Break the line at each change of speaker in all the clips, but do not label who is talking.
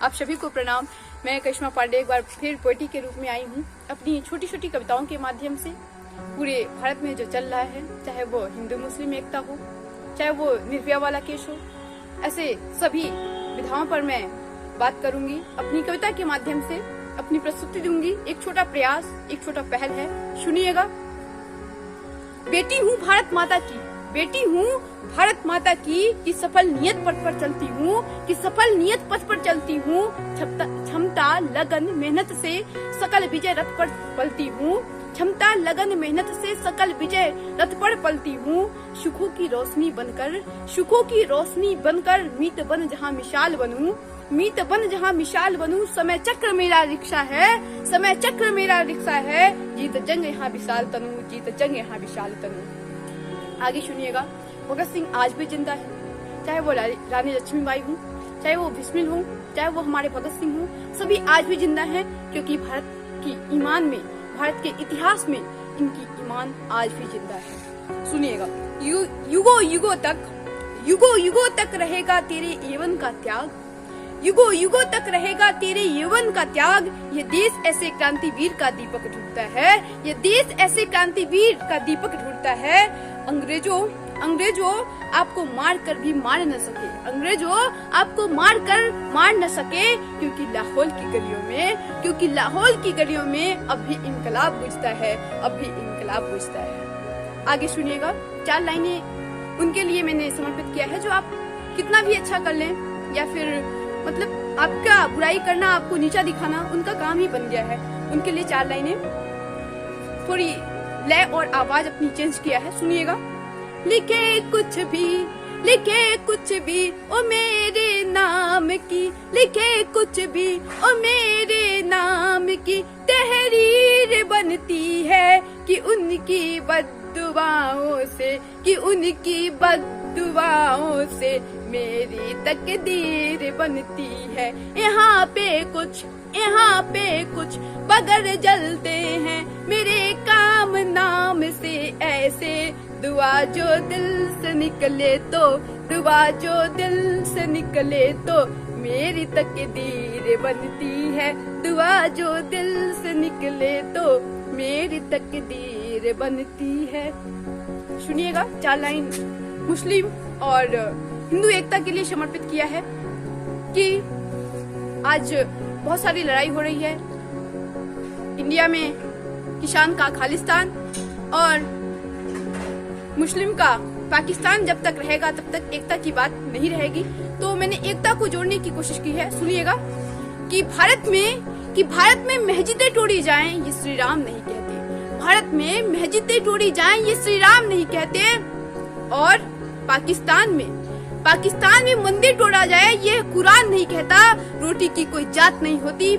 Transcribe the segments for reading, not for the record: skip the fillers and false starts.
आप सभी को प्रणाम। मैं करिश्मा पांडे एक बार फिर पोएट्री के रूप में आई हूँ अपनी छोटी छोटी कविताओं के माध्यम से। पूरे भारत में जो चल रहा है, चाहे वो हिंदू मुस्लिम एकता हो, चाहे वो निर्भया वाला केस हो, ऐसे सभी विधाओं पर मैं बात करूंगी। अपनी कविता के माध्यम से अपनी प्रस्तुति दूंगी। एक छोटा प्रयास, एक छोटा पहल है, सुनिएगा। बेटी हूँ भारत माता की, बेटी हूँ भारत माता की, कि सफल नियत पथ पर चलती हूँ, कि सफल नियत पथ पर चलती हूँ। क्षमता लगन मेहनत से सकल विजय रथ पर पलती हूँ, क्षमता लगन मेहनत से सकल विजय रथ पर पलती हूँ। सुखों की रोशनी बनकर, सुखों की रोशनी बनकर, मीत बन जहाँ मिसाल बनूं, मीत बन जहाँ मिसाल बनूं। समय चक्र मेरा रिक्शा है, समय चक्र मेरा रिक्शा है, जीत जंग यहाँ विशाल तनु, जीत जंग यहाँ विशाल तनु। आगे सुनिएगा। भगत सिंह आज भी जिंदा है, चाहे वो रानी लक्ष्मीबाई हूँ, चाहे वो भीष्म हूँ, चाहे वो हमारे भगत सिंह हूँ, सभी आज भी जिंदा हैं, क्योंकि भारत की ईमान में, भारत के इतिहास में इनकी ईमान आज भी जिंदा है। सुनिएगा। युगों युगों तक रहेगा तेरे यौवन का त्याग, युगों युगों तक रहेगा तेरे यौवन का त्याग। ये देश ऐसे क्रांतिवीर का दीपक ढूंढता है, ये देश ऐसे क्रांतिवीर का दीपक ढूंढता है। अंग्रेजों आपको मार कर भी मार न सके, अंग्रेजों आपको मार कर मार न सके, क्योंकि लाहौल की गलियों में, क्योंकि लाहौल की गलियों में अब भी इनकलाब बुझता है, अब भी इनकलाब बुझता है। आगे सुनिएगा। 4 लाइनें उनके लिए मैंने समर्पित किया है, जो आप कितना भी अच्छा कर लें, या फिर मतलब आपका बुराई करना, आपको नीचा दिखाना उनका काम ही बन गया है। उनके लिए 4 लाइनें, थोड़ी लय और आवाज अपनी चेंज किया है, सुनिएगा। लिखे कुछ भी ओ मेरे नाम की, लिखे कुछ भी ओ मेरे नाम की, तहरीर बनती है कि उनकी बद्दुआओं से, कि उनकी बद्दुआओं से मेरी तकदीर बनती है। यहाँ पे कुछ बगर जलते हैं मेरे काम नाम से, ऐसे दुआ जो दिल से निकले तो, दुआ जो दिल से निकले तो मेरी तकदीर बनती है, दुआ जो दिल से निकले तो मेरी तकदीर बनती है। सुनिएगा। 4 लाइन मुस्लिम और हिंदू एकता के लिए समर्पित किया है कि आज बहुत सारी लड़ाई हो रही है इंडिया में, किसान का खालिस्तान और मुस्लिम का पाकिस्तान जब तक रहेगा तब तक एकता की बात नहीं रहेगी। तो मैंने एकता को जोड़ने की कोशिश की है। सुनिएगा। कि भारत में मस्जिदें तोड़ी जाएं, ये श्री राम नहीं कहते, भारत में मस्जिदें तोड़ी जाएं, ये श्री राम नहीं कहते, और पाकिस्तान में मंदिर तोड़ा जाए, ये कुरान नहीं कहता। रोटी की कोई जात नहीं होती,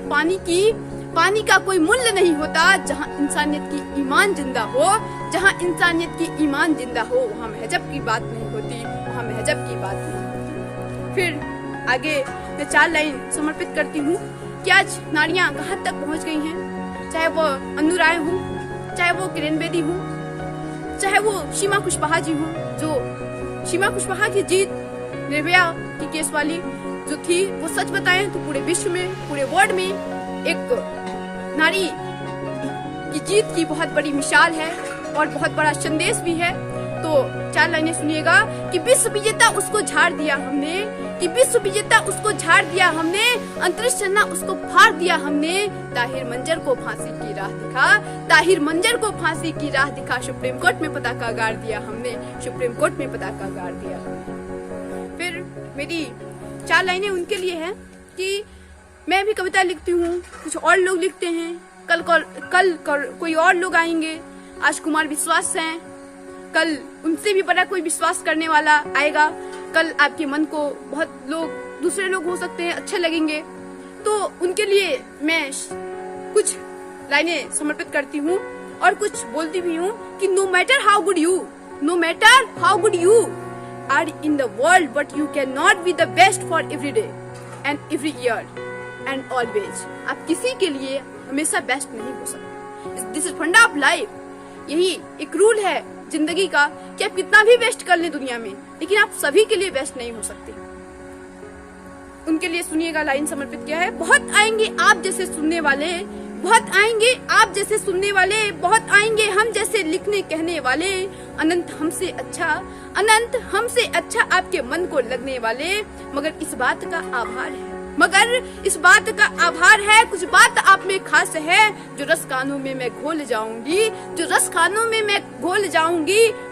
पानी का कोई मूल्य नहीं होता। जहाँ इंसानियत की ईमान जिंदा हो, जहाँ इंसानियत की ईमान जिंदा हो, वहाँ महजब की बात नहीं होती, वहाँ महजब की बात नहीं होती। फिर आगे मैं 4 लाइन समर्पित करती हूँ कि आज नारियाँ कहाँ तक पहुँच गई हैं, चाहे वो अन्नू राय हो, चाहे वो किरण बेदी हो, चाहे वो सीमा कुशवाहा जी हो। जो सीमा कुशवाहा की जीत निर्भया की केस वाली जो थी, वो सच बताएं तो पूरे विश्व में, पूरे वर्ल्ड में एक नारी की जीत की बहुत बड़ी मिसाल है और बहुत बड़ा संदेश भी है। तो 4 लाइनें सुनिएगा। कि विश्व विजेता उसको झाड़ दिया हमने, कि विश्व विजेता उसको झाड़ दिया हमने, अंतरिक्ष सेना उसको फाड़ दिया हमने। ताहिर मंजर को फांसी की राह दिखा, ताहिर मंजर को फांसी की राह दिखा। सुप्रीम कोर्ट में पताका गाड़ दिया हमने, सुप्रीम कोर्ट में पताका गाड़ दिया हमने। फिर मेरी 4 लाइनें उनके लिए हैं कि मैं भी कविता लिखती हूँ, कुछ और लोग लिखते हैं, कल कोई और लोग आएंगे। आज कुमार विश्वास हैं, कल उनसे भी बड़ा कोई विश्वास करने वाला आएगा। कल आपके मन को बहुत लोग, दूसरे लोग हो सकते हैं, अच्छे लगेंगे। तो उनके लिए मैं कुछ लाइनें समर्पित करती हूँ और कुछ बोलती भी हूँ कि no matter how good you are in the world, but you can not be the best for every day and every year and always. आप किसी के लिए हमेशा बेस्ट नहीं हो सकते। This is funda of life. यही एक रूल है जिंदगी का कि आप कितना भी बेस्ट कर लें दुनिया में, लेकिन आप सभी के लिए बेस्ट नहीं हो सकते। उनके लिए सुनिएगा लाइन समर्पित किया है। बहुत आएंगे आप जैसे सुनने वाले, बहुत आएंगे आप जैसे सुनने वाले, बहुत आएंगे हम जैसे लिखने कहने वाले, अनंत हमसे अच्छा आपके मन को लगने वाले। मगर इस बात का आभार है, कुछ बात आप में खास है, जो रस कानों में मैं घोल जाऊंगी,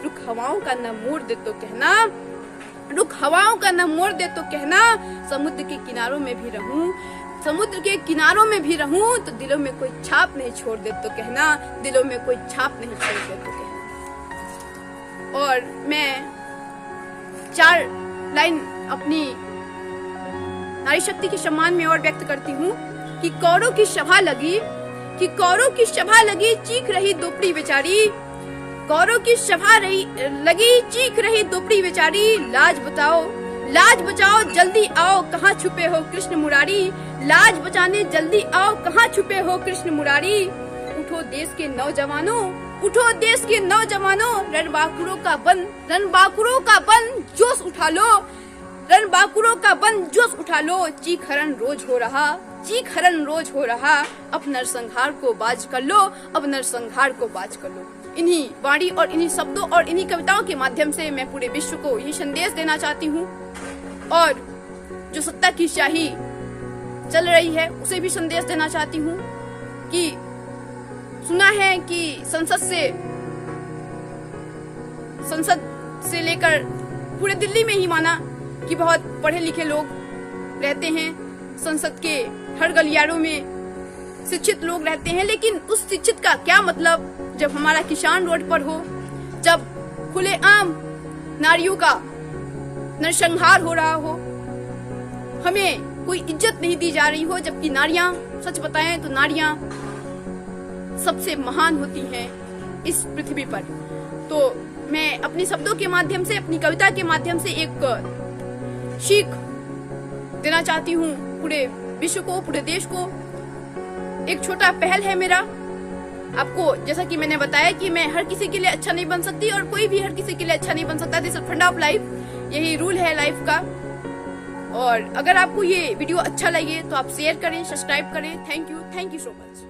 रुख हवाओं का न मोड़ दे तो कहना, समुद्र के किनारों में भी रहूं तो दिलों में कोई छाप नहीं छोड़ दे तो कहना। और मैं 4 लाइन अपनी नारी शक्ति के सम्मान में और व्यक्त करती हूँ कि कौरों की सभा लगी चीख रही दोपड़ी बेचारी, लाज बचाओ जल्दी आओ कहाँ छुपे हो कृष्ण मुरारी, लाज बचाने जल्दी आओ कहाँ छुपे हो कृष्ण मुरारी। उठो देश के नौजवानों, रणबांकुरों का बन जोश उठा लो, चीख हरण रोज हो रहा, अब नरसंहार को बाज कर लो। इन्हीं वाणी और इन्हीं शब्दों और इन्हीं कविताओं के माध्यम से मैं पूरे विश्व को ये संदेश देना चाहती हूँ, और जो सत्ता की शाही चल रही है उसे भी संदेश देना चाहती हूँ कि सुना है कि संसद से लेकर पूरे दिल्ली में ही माना कि बहुत पढ़े लिखे लोग रहते हैं, संसद के हर गलियारों में शिक्षित लोग रहते हैं, लेकिन उस शिक्षित का क्या मतलब जब हमारा किसान रोड पर हो, जब खुलेआम नारियों का नरसंहार हो रहा हो, हमें कोई इज्जत नहीं दी जा रही हो, जबकि नारियां, सच बताएं तो नारियां सबसे महान होती हैं इस पृथ्वी पर। तो मैं अपने शब्दों के माध्यम से, अपनी कविता के माध्यम से एक सीख देना चाहती हूँ पूरे विश्व को, पूरे देश को। एक छोटा पहल है मेरा आपको, जैसा कि मैंने बताया कि मैं हर किसी के लिए अच्छा नहीं बन सकती और कोई भी हर किसी के लिए अच्छा नहीं बन सकता। This is funda of life, यही रूल है लाइफ का। और अगर आपको ये वीडियो अच्छा लगे तो आप शेयर करें, सब्सक्राइब करें। Thank you so much.